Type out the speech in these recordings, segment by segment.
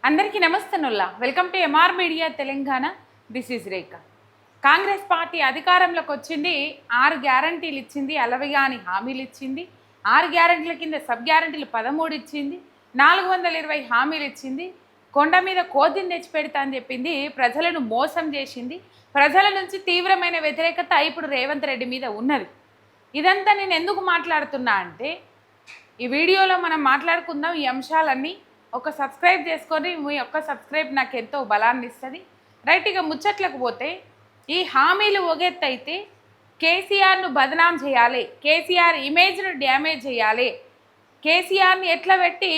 అందరికీ నమస్తనుల్లా welcome to MR media Telangana. This is Rekha. Congress party అధికారంలోకి వచ్చింది, 6 గ్యారంటీలు ఇచ్చింది, అలవిగాని హామీలు ఇచ్చింది. 6 గ్యారంటీల కింద సబ్ గ్యారంటీలు 13 ఇచ్చింది, 420 హామీలు ఇచ్చింది. కొండ మీద కోతిని తెచ్చి పెడతా అని చెప్పింది, ప్రజలను మోసం చేసింది. ప్రజల నుంచి తీవ్రమైన వ్యతిరేకత ఇప్పుడు రేవంత్ రెడ్డి మీద ఉన్నది. ఇదంతా నేను ఎందుకు మాట్లాడుతున్నా అంటే, ఈ వీడియోలో మనం మాట్లాడుకుందాం ఈ అంశాలన్నీ. ఒక సబ్స్క్రైబ్ చేసుకొని, మీ యొక్క సబ్స్క్రైబ్ నాకు ఎంతో బలాన్ని ఇస్తుంది. రైట్, ఇక ముచ్చట్లకు పోతే, ఈ హామీలు ఒగెత్తైతే కేసీఆర్ను బదనాం చేయాలి, కేసీఆర్ ఇమేజ్ను డ్యామేజ్ చేయాలి, కేసీఆర్ని ఎట్లా పెట్టి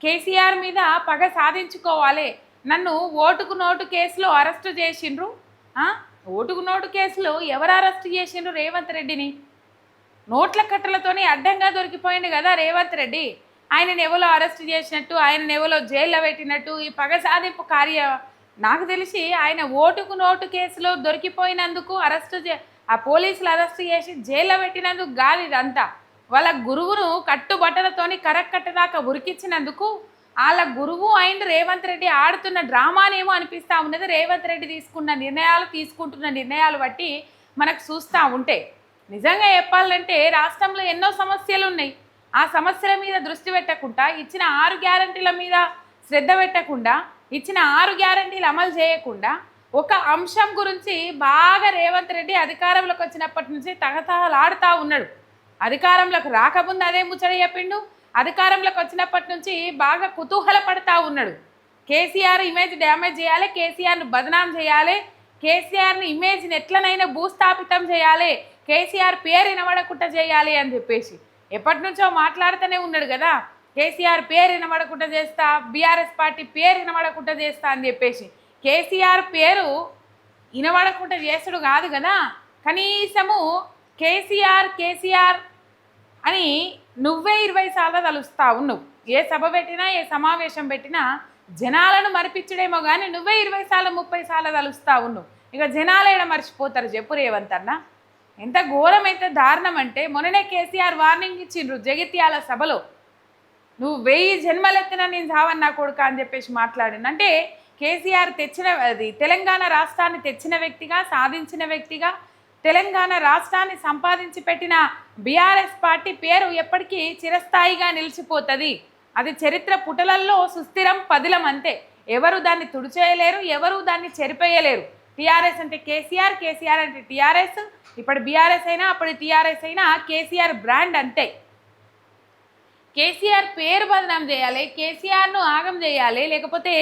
కేసీఆర్ మీద పగ సాధించుకోవాలి. నన్ను ఓటుకు నోటు కేసులో అరెస్టు చేసిండ్రు. ఓటుకు నోటు కేసులో ఎవరు అరెస్టు చేసిండ్రు? రేవంత్ రెడ్డిని. నోట్ల కట్టలతోని అడ్డంగా దొరికిపోయింది కదా రేవంత్ రెడ్డి. ఆయనను ఎవరో అరెస్ట్ చేసినట్టు, ఆయనను ఎవరో జైల్లో పెట్టినట్టు ఈ పగ సాధింపు నాకు తెలిసి ఆయన ఓటుకు నోటు కేసులో దొరికిపోయినందుకు ఆ పోలీసులు అరెస్ట్ చేసి జైల్లో పెట్టినందుకు కాదు ఇదంతా. వాళ్ళ గురువును కట్టుబట్టలతోని కరక్కట్టదాకా ఉరికిచ్చినందుకు వాళ్ళ గురువు అయిన రేవంత్ రెడ్డి ఆడుతున్న డ్రామానేమో అనిపిస్తూ ఉన్నది. రేవంత్ రెడ్డి తీసుకుంటున్న నిర్ణయాలు బట్టి మనకు చూస్తూ ఉంటే నిజంగా చెప్పాలంటే రాష్ట్రంలో ఎన్నో సమస్యలు ఉన్నాయి. ఆ సమస్యల మీద దృష్టి పెట్టకుండా, ఇచ్చిన 6 గ్యారంటీల మీద శ్రద్ధ పెట్టకుండా, ఇచ్చిన 6 గ్యారంటీలు అమలు చేయకుండా, ఒక అంశం గురించి బాగా రేవంత్ రెడ్డి అధికారంలోకి వచ్చినప్పటి నుంచి తహతహలాడుతూ ఉన్నాడు. అధికారంలోకి రాకముందు అదే ముచ్చట చెప్పిండు, అధికారంలోకి వచ్చినప్పటి నుంచి బాగా కుతూహల పడుతూ ఉన్నాడు. కేసీఆర్ ఇమేజ్ డ్యామేజ్ చేయాలి, కేసీఆర్ను బదనాం చేయాలి, కేసీఆర్ని ఇమేజ్ని ఎట్లనైనా భూస్థాపితం చేయాలి, కేసీఆర్ పేరు వినబడకుండా చేయాలి అని చెప్పేసి ఎప్పటి నుంచో మాట్లాడుతూనే ఉన్నాడు కదా. కేసీఆర్ పేరు వినబడకుండా చేస్తా, బీఆర్ఎస్ పార్టీ పేరు వినబడకుండా చేస్తా అని చెప్పేసి. కేసీఆర్ పేరు వినబడకుండా చేసుడు కాదు కదా, కనీసము కేసీఆర్ అని నువ్వే 20 సార్లు తలుస్తా ఉన్నావు. ఏ సభ పెట్టినా, ఏ సమావేశం పెట్టినా జనాలను మరిపించడేమో కానీ నువ్వే 20 సార్లు 30 సార్లు తలుస్తా ఉన్నావు. ఇక జనాలు ఏడ మర్చిపోతారు చెప్పు రేవంత్ అన్న. ఎంత ఘోరం, అయితే దారుణం అంటే, మొన్ననే కేసీఆర్ వార్నింగ్ ఇచ్చిండ్రు జగిత్యాల సభలో. నువ్వు 1000 జన్మలెత్తినా నేను చావన్నా కొడుక అని చెప్పేసి మాట్లాడింది. అంటే కేసీఆర్ తెలంగాణ రాష్ట్రాన్ని తెచ్చిన వ్యక్తిగా, సాధించిన వ్యక్తిగా, తెలంగాణ రాష్ట్రాన్ని సంపాదించి పెట్టిన బీఆర్ఎస్ పార్టీ పేరు ఎప్పటికీ చిరస్థాయిగా నిలిచిపోతుంది. అది చరిత్ర పుటలల్లో సుస్థిరం పదిలం అంతే. ఎవరు దాన్ని తుడిచేయలేరు, ఎవరు దాన్ని చెరిపేయలేరు. టీఆర్ఎస్ అంటే కేసీఆర్, కేసీఆర్ అంటే టీఆర్ఎస్. ఇప్పుడు బీఆర్ఎస్ అయినా అప్పుడు టీఆర్ఎస్ అయినా కేసీఆర్ బ్రాండ్ అంతే. కేసీఆర్ పేరు బదనాం చేయాలి, కేసీఆర్ను ఆగం చేయాలి, లేకపోతే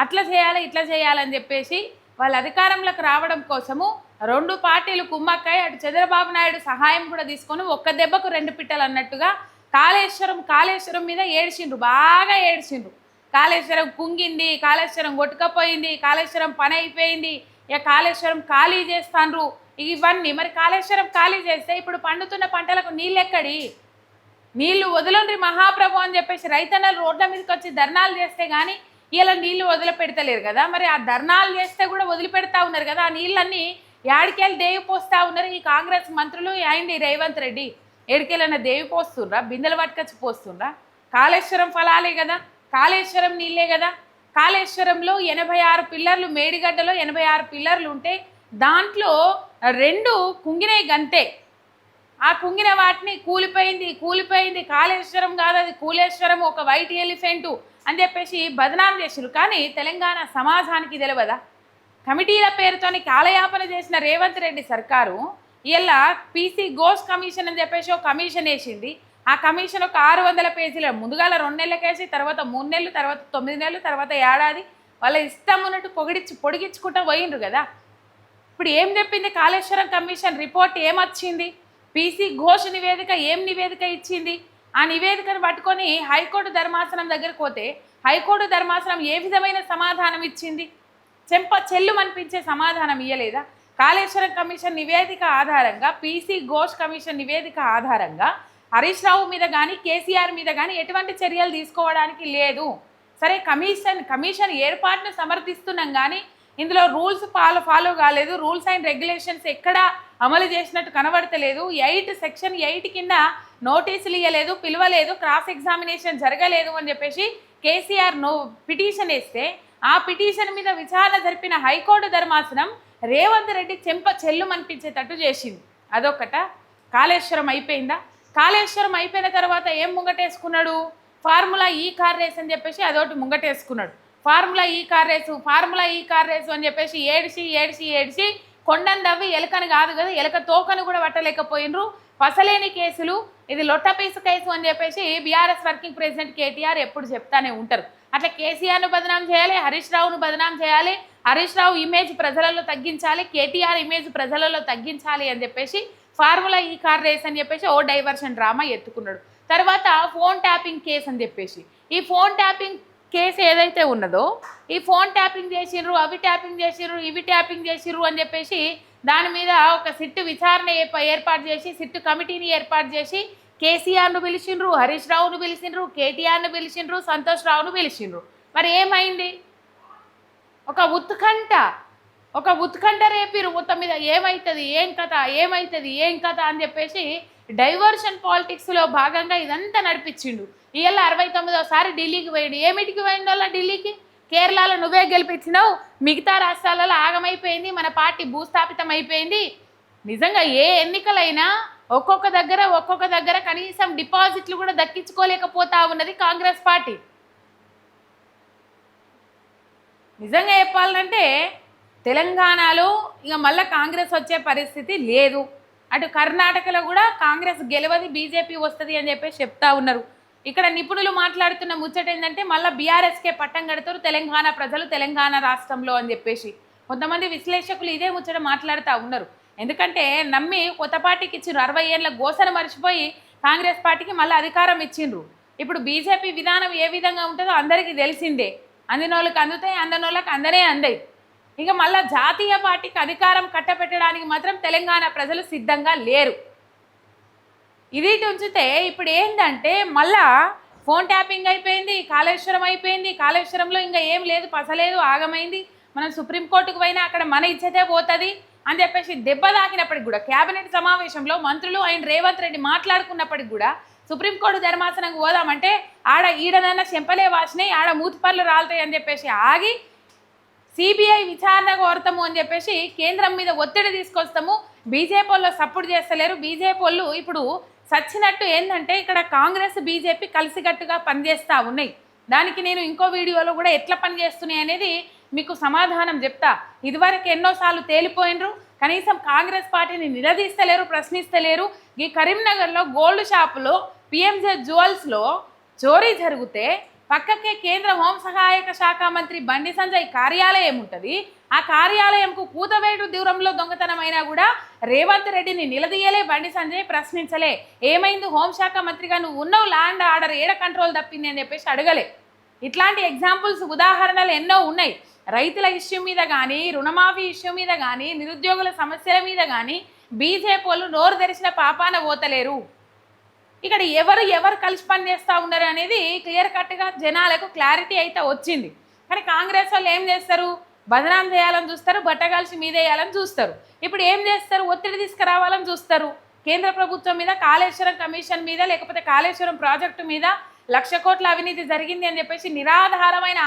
అట్లా చేయాలి ఇట్లా చేయాలని చెప్పేసి వాళ్ళ అధికారంలోకి రావడం కోసము 2 పార్టీలు కుమ్మక్కాయి, అటు చంద్రబాబు నాయుడు సహాయం కూడా తీసుకొని ఒక్క దెబ్బకు 2 పిట్టలు అన్నట్టుగా కాళేశ్వరం మీద ఏడ్చిండ్రు, బాగా ఏడ్చిండ్రు. కాళేశ్వరం కుంగింది, కాళేశ్వరం కొట్టుకపోయింది, కాళేశ్వరం పని అయిపోయింది, ఇక కాళేశ్వరం ఖాళీ చేస్తాండ్రు. ఇవన్నీ మరి కాళేశ్వరం ఖాళీ చేస్తే ఇప్పుడు పండుతున్న పంటలకు నీళ్ళు ఎక్కడి? నీళ్లు వదలండ్రి మహాప్రభు అని చెప్పేసి రైతన్నలు రోడ్ల మీదకి వచ్చి ధర్నాలు చేస్తే కానీ ఇలా నీళ్లు వదిలిపెడతలేరు కదా. మరి ఆ ధర్నాలు చేస్తే కూడా వదిలిపెడతా ఉన్నారు కదా. ఆ నీళ్ళన్నీ ఏడికెళ్ళి దేవి పోస్తూ ఉన్నారు ఈ కాంగ్రెస్ మంత్రులు అయింది రేవంత్ రెడ్డి. ఏడికెళ్ళన్నా దేవి పోస్తుండ్రా, బిందెలు పట్టుకొచ్చి పోస్తుండ్రా? కాళేశ్వరం ఫలాలే కదా, కాళేశ్వరం నీళ్ళే కదా. కాళేశ్వరంలో 86 పిల్లర్లు, మేడిగడ్డలో 86 పిల్లర్లు ఉంటే దాంట్లో 2 కుంగినాయి గంతే. ఆ కుంగిన వాటిని కూలిపోయింది కాళేశ్వరం కాదు, అది కూలేశ్వరం, ఒక వైట్ ఎలిఫెంటు అని చెప్పేసి బదనాం చేసిరు. కానీ తెలంగాణ సమాజానికి తెలియదా? కమిటీల పేరుతోని కాలయాపన చేసిన రేవంత్ రెడ్డి సర్కారు ఇలా పీసీ ఘోష్ కమిషన్ అని చెప్పేసి ఒక కమిషన్ వేసింది. ఆ కమిషన్ ఒక 600 పేజీల, ముందుగాల 2 నెలలకేసి, తర్వాత 3 నెలలు, తర్వాత 9 నెలలు, తర్వాత ఏడాది వాళ్ళ ఇష్టం ఉన్నట్టు పొడిగించుకుంటూ పోయిండ్రు కదా. ఇప్పుడు ఏం చెప్పింది కాళేశ్వరం కమిషన్ రిపోర్ట్? ఏమొచ్చింది? పీసీ ఘోష్ నివేదిక ఏం నివేదిక ఇచ్చింది? ఆ నివేదికను పట్టుకొని హైకోర్టు ధర్మాసనం దగ్గరికి పోతే హైకోర్టు ధర్మాసనం ఏ విధమైన సమాధానం ఇచ్చింది? చెల్లు అనిపించే సమాధానం ఇయ్యలేదా? కాళేశ్వరం కమిషన్ నివేదిక ఆధారంగా, పీసీ ఘోష్ కమిషన్ నివేదిక ఆధారంగా హరీష్ రావు మీద కానీ కేసీఆర్ మీద కానీ ఎటువంటి చర్యలు తీసుకోవడానికి లేదు. సరే, కమిషన్ ఏర్పాటును సమర్థిస్తున్నాం కానీ ఇందులో రూల్స్ ఫాలో కాలేదు, రూల్స్ అండ్ రెగ్యులేషన్స్ ఎక్కడా అమలు చేసినట్టు కనబడతలేదు. సెక్షన్ 8 కింద నోటీసులు ఇవ్వలేదు, పిలవలేదు, క్రాస్ ఎగ్జామినేషన్ జరగలేదు అని చెప్పేసి కేసీఆర్ పిటిషన్ వేస్తే ఆ పిటిషన్ మీద విచారణ జరిపిన హైకోర్టు ధర్మాసనం రేవంత్ రెడ్డి చెంప చెల్లుమనిపించేటట్టు చేసింది. అదొకట. కాళేశ్వరం అయిపోయిందా? కాళేశ్వరం అయిపోయిన తర్వాత ఏం ముంగటేసుకున్నాడు? ఫార్ములా ఈ కార్ రేస్ అని చెప్పేసి అదొకటి ముంగటేసుకున్నాడు. ఫార్ములా ఈ కార్ రేసు అని చెప్పేసి ఏడిసి కొండను దవ్వి ఎలకను కాదు కదా, ఎలక తోకను కూడా పట్టలేకపోయినరు. పసలేని కేసులు, ఇది లొట్టపీసు కేసు అని చెప్పేసి బీఆర్ఎస్ వర్కింగ్ ప్రెసిడెంట్ కేటీఆర్ ఎప్పుడు చెప్తానే ఉంటారు. అట్లా కేసీఆర్ను బదనాం చేయాలి, హరీష్ రావును బదనాం చేయాలి, హరీష్ రావు ఇమేజ్ ప్రజలలో తగ్గించాలి, కేటీఆర్ ఇమేజ్ ప్రజలలో తగ్గించాలి అని చెప్పేసి ఫార్ములా ఈ కార్ రేస్ అని చెప్పేసి ఓ డైవర్షన్ డ్రామా ఎత్తుకున్నాడు. తర్వాత ఫోన్ ట్యాపింగ్ కేసు అని చెప్పేసి ఈ ఫోన్ ట్యాపింగ్ కేసు ఏదైతే ఉన్నదో, ఈ ఫోన్ ట్యాపింగ్ చేసిర్రు, అవి ట్యాపింగ్ చేసిర్రు, ఇవి ట్యాపింగ్ చేసిర్రు అని చెప్పేసి దాని మీద ఒక సిట్టు విచారణ ఏర్పాటు చేసి సిట్టు కమిటీని ఏర్పాటు చేసి కేసీఆర్ను పిలిచిండ్రు, హరీష్ రావును పిలిచిండ్రు, కేటీఆర్ను పిలిచిండ్రు, సంతోష్ రావును పిలిచిండ్రు. మరి ఏమైంది? ఒక ఉత్కంఠ రేపిరు మొత్తం మీద. ఏమవుతుంది, ఏం కథ అని చెప్పేసి డైవర్షన్ పాలిటిక్స్లో భాగంగా ఇదంతా నడిపించిండు. ఇవాళ 69వ ఢిల్లీకి పోయిండు. ఏమిటికి పోయిండు అలా ఢిల్లీకి? కేరళలో నువ్వే గెలిపించినావు, మిగతా రాష్ట్రాలలో ఆగమైపోయింది, మన పార్టీ భూస్థాపితం అయిపోయింది. నిజంగా ఏ ఎన్నికలైనా ఒక్కొక్క దగ్గర కనీసం డిపాజిట్లు కూడా దక్కించుకోలేకపోతా ఉన్నది కాంగ్రెస్ పార్టీ. నిజంగా చెప్పాలంటే తెలంగాణలో ఇక మళ్ళీ కాంగ్రెస్ వచ్చే పరిస్థితి లేదు. అటు కర్ణాటకలో కూడా కాంగ్రెస్ గెలవది, బీజేపీ వస్తుంది అని చెప్పేసి చెప్తా ఉన్నారు. ఇక్కడ నిపుణులు మాట్లాడుతున్న ముచ్చట ఏంటంటే మళ్ళీ బీఆర్ఎస్కే పట్టం కడతారు తెలంగాణ ప్రజలు తెలంగాణ రాష్ట్రంలో అని చెప్పేసి కొంతమంది విశ్లేషకులు ఇదే ముచ్చట మాట్లాడుతూ ఉన్నారు. ఎందుకంటే నమ్మి కొత్త పార్టీకి ఇచ్చిండ్రు, 60 ఏళ్ళ గోసను మర్చిపోయి కాంగ్రెస్ పార్టీకి మళ్ళీ అధికారం ఇచ్చిండ్రు. ఇప్పుడు బీజేపీ విధానం ఏ విధంగా ఉంటుందో అందరికీ తెలిసిందే. అందినోళ్ళకి అందుతాయి, అందనోళ్ళకి అందనే అందాయి. ఇక మళ్ళీ జాతీయ పార్టీకి అధికారం కట్టబెట్టడానికి మాత్రం తెలంగాణ ప్రజలు సిద్ధంగా లేరు. ఇది ఉంచితే ఇప్పుడు ఏంటంటే మళ్ళా ఫోన్ ట్యాపింగ్ అయిపోయింది, కాళేశ్వరం అయిపోయింది, కాళేశ్వరంలో ఇంకా ఏం లేదు, పసలేదు, ఆగమైంది, మనం సుప్రీంకోర్టుకు పోయినా అక్కడ మన ఇచ్చతే పోతుంది అని చెప్పేసి దెబ్బ తాకినప్పటికి కూడా కేబినెట్ సమావేశంలో మంత్రులు ఆయన రేవంత్ రెడ్డి మాట్లాడుకున్నప్పటికి కూడా సుప్రీంకోర్టు ధర్మాసనంకు పోదామంటే ఈడనన్నా చెంపలే వాసినాయి, ఆడ మూతిపర్లు రాలుతాయి అని చెప్పేసి ఆగి సిబిఐ విచారణ కోరుతాము అని చెప్పేసి కేంద్రం మీద ఒత్తిడి తీసుకొస్తాము, బీజేపీ వాళ్ళు సపోర్ట్ చేస్తలేరు, బీజేపీ వాళ్ళు ఇప్పుడు సచ్చినట్టు ఏంటంటే ఇక్కడ కాంగ్రెస్ బీజేపీ కలిసికట్టుగా పనిచేస్తూ ఉన్నాయి. దానికి నేను ఇంకో వీడియోలో కూడా ఎట్లా పనిచేస్తున్నాయి అనేది మీకు సమాధానం చెప్తా. ఇదివరకు ఎన్నోసార్లు తేలిపోయినరు, కనీసం కాంగ్రెస్ పార్టీని నిలదీస్తలేరు, ప్రశ్నిస్తలేరు. ఈ కరీంనగర్లో గోల్డ్ షాపులో పిఎంజే జ్యువెల్స్లో చోరీ జరిగితే పక్కకే కేంద్ర హోం సహాయక శాఖ మంత్రి బండి సంజయ్ కార్యాలయం ఉంటుంది. ఆ కార్యాలయంకు కూతవేటు దూరంలో దొంగతనమైనా కూడా రేవంత్ రెడ్డిని నిలదీయలే, బండి సంజయ్ ప్రశ్నించలే. ఏమైంది హోంశాఖ మంత్రిగా నువ్వు ఉన్నావు, ల్యాండ్ ఆర్డర్ ఏడ కంట్రోల్ తప్పింది అని చెప్పేసి అడగలే. ఇట్లాంటి ఎగ్జాంపుల్స్ ఉదాహరణలు ఎన్నో ఉన్నాయి. రైతుల ఇష్యూ మీద కానీ, రుణమాఫీ ఇష్యూ మీద కానీ, నిరుద్యోగుల సమస్యల మీద కానీ బీజేపీ వాళ్ళు నోరు తెరిచిన పాపాన పోతలేరు. ఇక్కడ ఎవరు కలిసి పనిచేస్తూ ఉన్నారు అనేది క్లియర్ కట్గా జనాలకు క్లారిటీ అయితే వచ్చింది. కానీ కాంగ్రెస్ వాళ్ళు ఏం చేస్తారు? బదనాం చేయాలని చూస్తారు, బట్టగాల్చి మీదేయాలని చూస్తారు. ఇప్పుడు ఏం చేస్తారు? ఒత్తిడి తీసుకురావాలని చూస్తారు. కేంద్ర ప్రభుత్వం మీద, కాళేశ్వరం కమిషన్ మీద, లేకపోతే కాళేశ్వరం ప్రాజెక్టు మీద 1,00,000 కోట్ల అవినీతి జరిగింది అని చెప్పేసి నిరాధారమైన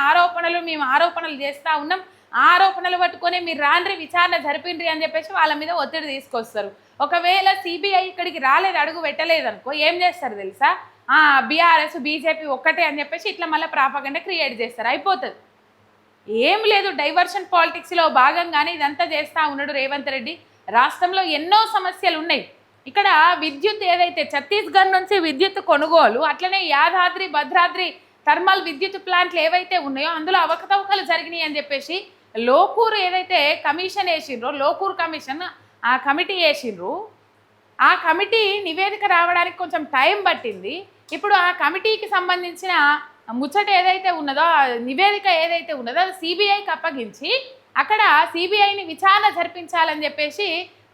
మేము ఆరోపణలు చేస్తూ ఉన్నాం. ఆరోపణలు పట్టుకొని మీరు రాండ్రి విచారణ జరిపిండ్రి అని చెప్పేసి వాళ్ళ మీద ఒత్తిడి తీసుకొస్తారు. ఒకవేళ సిబిఐ ఇక్కడికి రాలేదు, అడుగు పెట్టలేదనుకో ఏం చేస్తారు తెలుసా? బీఆర్ఎస్ బీజేపీ ఒక్కటే అని చెప్పేసి ఇట్లా మళ్ళీ ప్రాపగండా క్రియేట్ చేస్తారు, అయిపోతుంది. ఏం లేదు, డైవర్షన్ పాలిటిక్స్లో భాగంగానే ఇదంతా చేస్తూ ఉన్నాడు రేవంత్ రెడ్డి. రాష్ట్రంలో ఎన్నో సమస్యలు ఉన్నాయి. ఇక్కడ విద్యుత్ ఏదైతే ఛత్తీస్గఢ్ నుంచి విద్యుత్ కొనుగోలు, అట్లనే యాదాద్రి భద్రాద్రి థర్మల్ విద్యుత్ ప్లాంట్లు ఏవైతే ఉన్నాయో అందులో అవకతవకలు జరిగినాయి అని చెప్పేసి లోకూరు ఏదైతే కమిషన్ వేసిండ్రో, లోకూరు కమిషన్ ఆ కమిటీ వేసిండ్రు. ఆ కమిటీ నివేదిక రావడానికి కొంచెం టైం పట్టింది. ఇప్పుడు ఆ కమిటీకి సంబంధించిన ముచ్చట ఏదైతే ఉన్నదో, నివేదిక ఏదైతే ఉన్నదో అది సిబిఐకి అప్పగించి అక్కడ సిబిఐని విచారణ జరిపించాలని చెప్పేసి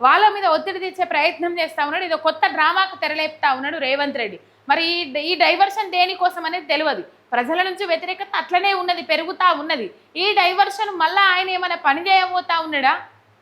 వాళ్ళ మీద ఒత్తిడి తెచ్చే ప్రయత్నం చేస్తూ ఉన్నాడు. ఇది కొత్త డ్రామాకు తెరలేపుతా ఉన్నాడు రేవంత్ రెడ్డి. మరి ఈ డైవర్షన్ దేనికోసం అనేది తెలియదు. ప్రజల నుంచి వ్యతిరేకత అట్లనే ఉన్నది, పెరుగుతూ ఉన్నది. ఈ డైవర్షన్ మళ్ళీ ఆయన ఏమైనా పని చేయబోతా ఉన్నాడా?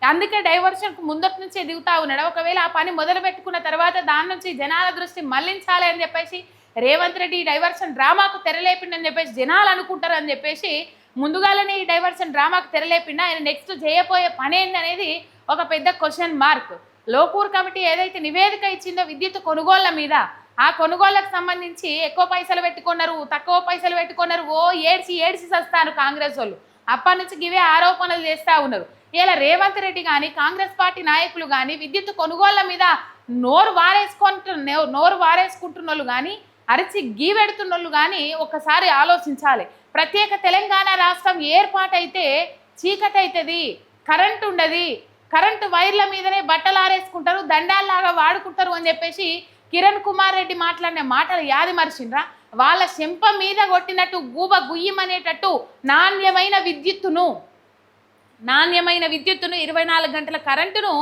అందుకే డైవర్షన్కు ముందటి నుంచి దిగుతా ఉన్నాడు. ఒకవేళ ఆ పని మొదలు పెట్టుకున్న తర్వాత దాని నుంచి జనాల దృష్టి మళ్లించాలి అని చెప్పేసి రేవంత్ రెడ్డి ఈ డైవర్షన్ డ్రామాకు తెరలేపిండని చెప్పేసి జనాలు అనుకుంటారు అని చెప్పేసి ముందుగానే ఈ డైవర్షన్ డ్రామాకు తెరలేపిండా. ఆయన నెక్స్ట్ చేయబోయే పని ఏంటి అనేది ఒక పెద్ద క్వశ్చన్ మార్క్. లోకూర్ కమిటీ ఏదైతే నివేదిక ఇచ్చిందో విద్యుత్ కొనుగోళ్ల మీద, ఆ కొనుగోళ్లకు సంబంధించి ఎక్కువ పైసలు పెట్టుకున్నారు, తక్కువ పైసలు పెట్టుకున్నారు, ఓ ఏడ్చి సస్తారు కాంగ్రెస్ వాళ్ళు. అప్పటి నుంచి ఇవే ఆరోపణలు చేస్తూ ఉన్నారు. ఇలా రేవంత్ రెడ్డి కానీ కాంగ్రెస్ పార్టీ నాయకులు కానీ విద్యుత్ కొనుగోళ్ల మీద నోరు వారేసుకుంటున్న వాళ్ళు కానీ అరిచి గీవెడుతున్న వాళ్ళు కానీ ఒకసారి ఆలోచించాలి. ప్రత్యేక తెలంగాణ రాష్ట్రం ఏర్పాటైతే చీకటి అవుతుంది, కరెంట్ ఉండదు, కరెంటు వైర్ల మీదనే బట్టలు ఆరేసుకుంటారు, దండాల్లాగా వాడుకుంటారు అని చెప్పేసి కిరణ్ కుమార్ రెడ్డి మాట్లాడిన మాటలు యాది మరిచిండ్రా? వాళ్ళ చెంప మీద కొట్టినట్టు గూబ గుయ్యమనేటట్టు నాణ్యమైన విద్యుత్తును 24 గంటల కరెంటును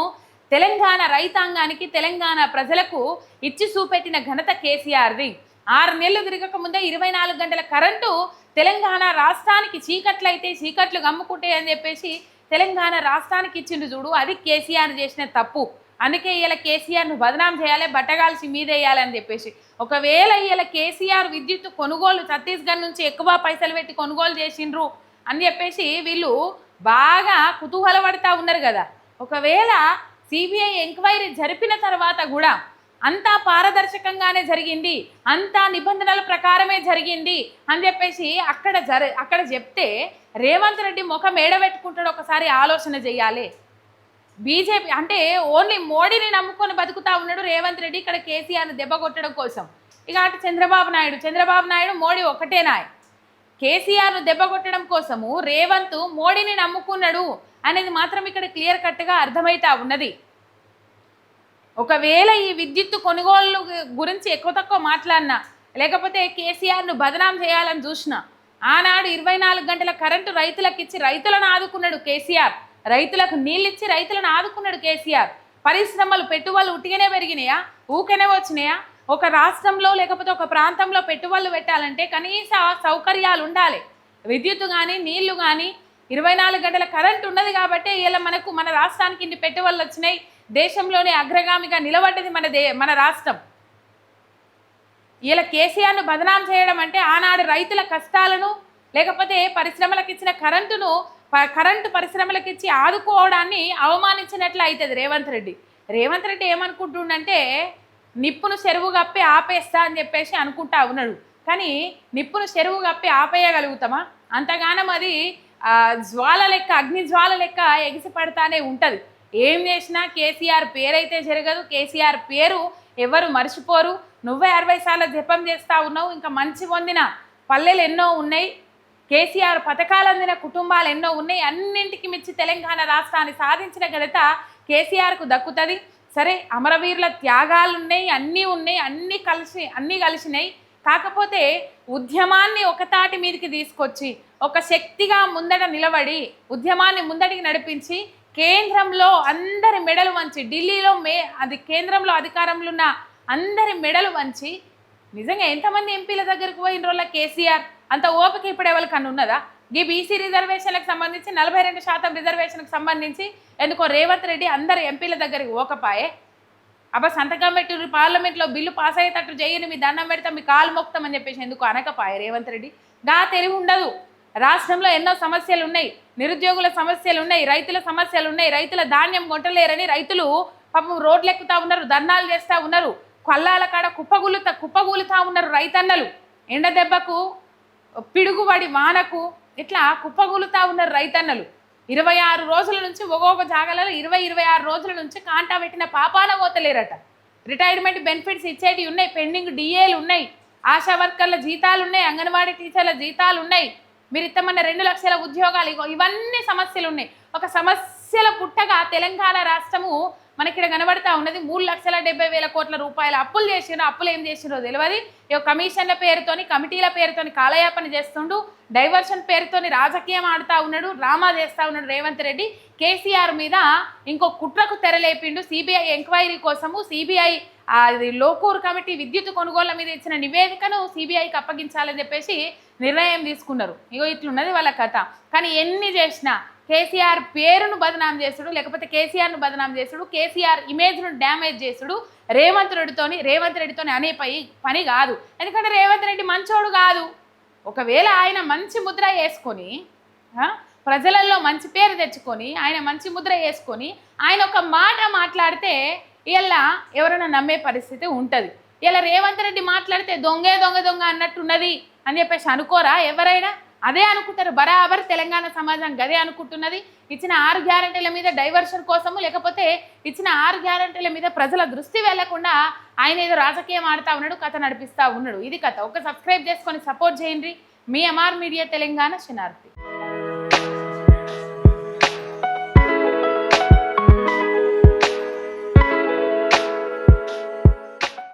తెలంగాణ రైతాంగానికి, తెలంగాణ ప్రజలకు ఇచ్చి చూపెట్టిన ఘనత కేసీఆర్ది. 6 నెలలు తిరగక ముందే 24 గంటల కరెంటు తెలంగాణ రాష్ట్రానికి చీకట్లయితే చీకట్లు గమ్ముకుంటే అని చెప్పేసి తెలంగాణ రాష్ట్రానికి ఇచ్చిండు చూడు, అది కేసీఆర్ చేసిన తప్పు. అందుకే ఇలా కేసీఆర్ను బదనాం చేయాలి, బట్టగాల్సి మీదేయాలని చెప్పేసి. ఒకవేళ ఇలా కేసీఆర్ విద్యుత్ కొనుగోలు ఛత్తీస్గఢ్ నుంచి ఎక్కువ పైసలు పెట్టి కొనుగోలు చేసిండ్రు అని చెప్పేసి వీళ్ళు బాగా కుతూహలపడతా ఉన్నారు కదా. ఒకవేళ సిబిఐ ఎంక్వైరీ జరిపిన తర్వాత కూడా అంతా పారదర్శకంగానే జరిగింది, అంతా నిబంధనల ప్రకారమే జరిగింది అని చెప్పేసి అక్కడ చెప్తే రేవంత్ రెడ్డి ముఖం ఏడబెట్టుకుంటాడు. ఒకసారి ఆలోచన చేయాలి. బీజేపీ అంటే ఓన్లీ మోడీని నమ్ముకొని బతుకుతా ఉన్నాడు రేవంత్ రెడ్డి ఇక్కడ కేసీఆర్ని దెబ్బ కొట్టడం కోసం. ఇక అటు చంద్రబాబు నాయుడు మోడీ ఒకటే నాయ్. కేసీఆర్ను దెబ్బ కొట్టడం కోసము రేవంత్ మోడీని నమ్ముకున్నాడు అనేది మాత్రం ఇక్కడ క్లియర్ కట్గా అర్థమవుతా ఉన్నది. ఒకవేళ ఈ విద్యుత్ కొనుగోలు గురించి ఎక్కువ తక్కువ మాట్లాడినా, లేకపోతే కేసీఆర్ను బదనాం చేయాలని చూసినా, ఆనాడు 24 గంటల కరెంటు రైతులకు ఇచ్చి రైతులను ఆదుకున్నాడు కేసీఆర్. రైతులకు నీళ్ళిచ్చి రైతులను ఆదుకున్నాడు కేసీఆర్. పరిశ్రమలు పెట్టుబడులు ఉట్టిగానే పెరిగినాయా, ఊకనే వచ్చినాయా? ఒక రాష్ట్రంలో లేకపోతే ఒక ప్రాంతంలో పెట్టుబడులు పెట్టాలంటే కనీస సౌకర్యాలు ఉండాలి. విద్యుత్ కానీ నీళ్లు కానీ 24 గంటల కరెంట్ ఉన్నది కాబట్టి ఇలా మన రాష్ట్రానికి ఇన్ని పెట్టుబడులు వచ్చినాయి. దేశంలోనే అగ్రగామిగా నిలబడ్డది మన రాష్ట్రం. ఇలా కేసీఆర్ను బదనాం చేయడం అంటే ఆనాడు రైతుల కష్టాలను లేకపోతే పరిశ్రమలకు ఇచ్చిన కరెంటు పరిశ్రమలకు ఇచ్చి ఆదుకోవడాన్ని అవమానించినట్లు అవుతుంది రేవంత్ రెడ్డి ఏమనుకుంటుండంటే నిప్పును చెరువు కప్పి ఆపేస్తా అని చెప్పేసి అనుకుంటా ఉన్నాడు. కానీ నిప్పును చెరువు కప్పి ఆపేయగలుగుతామా? అంతగానం అది అగ్ని జ్వాల లెక్క ఎగిసిపడతానే ఉంటుంది. ఏం చేసినా కేసీఆర్ పేరైతే జరగదు, కేసీఆర్ పేరు ఎవరు మర్చిపోరు. నువ్వే 60 సార్లు జపం చేస్తూ ఉన్నావు. ఇంకా మంచి పొందిన పల్లెలు ఎన్నో ఉన్నాయి, కేసీఆర్ పథకాలు అందిన కుటుంబాలు ఎన్నో ఉన్నాయి. అన్నింటికి మించి తెలంగాణ రాష్ట్రాన్ని సాధించిన ఘనత కేసీఆర్కు దక్కుతుంది. సరే, అమరవీరుల త్యాగాలు ఉన్నాయి, అన్నీ కలిసినాయి. కాకపోతే ఉద్యమాన్ని ఒకతాటి మీదకి తీసుకొచ్చి ఒక శక్తిగా ముందట నిలబడి ఉద్యమాన్ని ముందటికి నడిపించి కేంద్రంలో అందరి మెడలు వంచి, ఢిల్లీలో కేంద్రంలో అధికారంలో ఉన్న అందరి మెడలు వంచి నిజంగా ఎంతమంది ఎంపీల దగ్గరికి పోయిన రోజుల కేసీఆర్ అంత ఓపిక ఇప్పుడు ఎవరికన్నా ఉన్నదా? ఈ బీసీ రిజర్వేషన్లకు సంబంధించి 42% రిజర్వేషన్కి సంబంధించి ఎందుకో రేవంత్ రెడ్డి అందరు ఎంపీల దగ్గరికి ఓకపాయే. సంతకం పెట్టి పార్లమెంట్లో బిల్లు పాస్ అయ్యేటట్టు చేయని, మీ దండం పెడతాం, మీ కాలు మొక్తామని చెప్పేసి ఎందుకు అనకపాయే రేవంత్ రెడ్డి? తెలివి ఉండదు. రాష్ట్రంలో ఎన్నో సమస్యలు ఉన్నాయి, నిరుద్యోగుల సమస్యలు ఉన్నాయి, రైతుల సమస్యలు ఉన్నాయి. రైతుల ధాన్యం కొంటలేరని రైతులు పాపం రోడ్లు ఎక్కుతా ఉన్నారు, ధర్నాలు చేస్తూ ఉన్నారు, కొల్లాల కాడ కుప్పగూలుతా ఉన్నారు రైతన్నలు. ఎండ దెబ్బకు, పిడుగుబడి వానకు ఇట్లా కుప్పగూలుతా ఉన్నారు రైతన్నలు. 26 రోజుల నుంచి ఒక్కొక్క జాగాలలో 26 రోజుల నుంచి కాంటా పెట్టిన పాపాన పోతలేరట. రిటైర్మెంట్ బెనిఫిట్స్ ఇచ్చేటివి ఉన్నాయి, పెండింగ్ డిఏలు ఉన్నాయి, ఆశా వర్కర్ల జీతాలు ఉన్నాయి, అంగన్వాడీ టీచర్ల జీతాలు ఉన్నాయి, మీరు ఇత్తమన్న 2 లక్షల ఉద్యోగాలు, ఇవన్నీ సమస్యలు ఉన్నాయి. ఒక సమస్యల పుట్టగా తెలంగాణ రాష్ట్రము మనకిక్కడ కనబడతా ఉన్నది. 3,70,000 కోట్ల రూపాయల అప్పులు చేసిండ్రు. అప్పులు ఏం చేసిండ్రో తెలియదు. ఇక కమిషన్ల పేరుతోని, కమిటీల పేరుతోని కాలయాపన చేస్తుండు, డైవర్షన్ పేరుతోని రాజకీయం ఆడుతూ ఉన్నాడు, డ్రామా చేస్తూ ఉన్నాడు రేవంత్ రెడ్డి. కేసీఆర్ మీద ఇంకో కుట్రకు తెరలేపిండు. సిబిఐ ఎంక్వైరీ కోసము సిబిఐ లోకూర్ కమిటీ విద్యుత్ కొనుగోళ్ల మీద ఇచ్చిన నివేదికను సిబిఐకి అప్పగించాలని చెప్పేసి నిర్ణయం తీసుకున్నారు. ఇట్లున్నది వాళ్ళ కథ. కానీ ఎన్ని చేసినా కేసీఆర్ పేరును బదనాం చేసుడు, లేకపోతే కేసీఆర్ను బదనాం చేసుడు, కేసీఆర్ ఇమేజ్ను డ్యామేజ్ చేసుడు రేవంత్ రెడ్డితోని అనే పని కాదు. ఎందుకంటే రేవంత్ రెడ్డి మంచోడు కాదు. ఒకవేళ ఆయన మంచి ముద్ర వేసుకొని ప్రజలలో మంచి పేరు తెచ్చుకొని ఆయన మంచి ముద్ర వేసుకొని ఆయన ఒక మాట మాట్లాడితే ఇలా ఎవరైనా నమ్మే పరిస్థితి ఉంటుంది. ఇలా రేవంత్ రెడ్డి మాట్లాడితే దొంగ అన్నట్టున్నది అని చెప్పేసి అనుకోరా ఎవరైనా? అదే అనుకుంటారు. బరాబర్ తెలంగాణ సమాజం గదే అనుకుంటున్నది. ఇచ్చిన 6 గ్యారెంటీల మీద డైవర్షన్ కోసము, లేకపోతే ఇచ్చిన 6 గ్యారెంటీల మీద ప్రజల దృష్టి వెళ్లకుండా ఆయన ఏదో రాజకీయం ఆడుతూ ఉన్నాడు, కథ నడిపిస్తూ ఉన్నాడు. ఇది కథ. ఒక సబ్స్క్రైబ్ చేసుకొని సపోర్ట్ చేయండి. మీ ఎంఆర్ మీడియా తెలంగాణ శనార్థి.